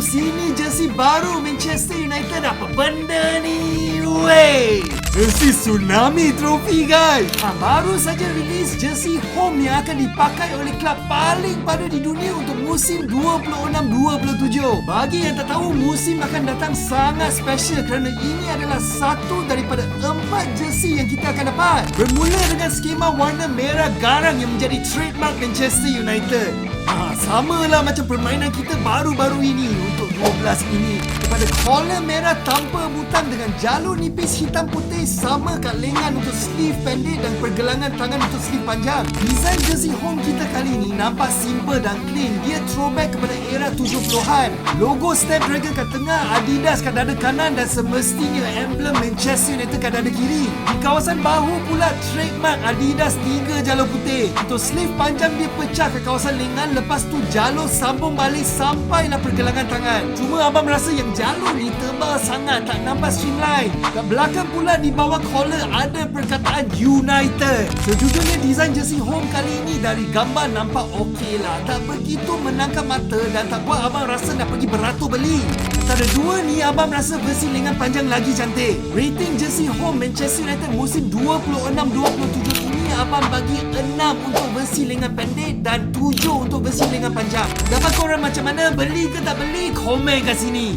sini jersey baru Manchester United. Apa benda ni? Wey, jersey Tsunami Trophy guys. Baru saja rilis jersey home yang akan dipakai oleh klub paling pada di dunia untuk musim 26-27. Bagi yang tak tahu, musim akan datang sangat special kerana ini adalah satu daripada 4 jersey yang kita akan dapat. Bermula dengan skema warna merah garang yang menjadi trademark Manchester United. Samalah macam permainan kita baru-baru ini untuk 12 ini. Kepada collar merah tanpa butang dengan jalur nipis hitam putih sama kat lengan untuk sleeve pendek dan pergelangan tangan untuk sleeve panjang. Desain jersey home kita kali ini nampak simple dan clean. Dia throwback kepada era 70-an. Logo Snapdragon kat tengah, Adidas kat dada kanan dan semestinya emblem Manchester United kat dada kiri. Di kawasan bahu pula trademark Adidas 3 jalur putih. Untuk sleeve panjang dia pecah ke kawasan lengan, lepas tu jalur sambung balik sampailah pergelangan tangan. Cuma abang rasa yang jalur ni tebal sangat, tak nampak streamline. Kat belakang pula di bawah collar ada perkataan United. Sejujurnya desain jersey home kali ini dari gambar nampak okey lah, tak begitu menangkap mata dan tak buat abang rasa nak pergi beratur beli. Antara dua ni abang rasa versi lengan panjang lagi cantik. Rating jersey home Manchester United musim 26-27 ini abang bagi 6 untuk versi lengan pendek dan 7 untuk versi lengan panjang. Dapat korang macam mana? Beli ke tak beli? Komen kat sini.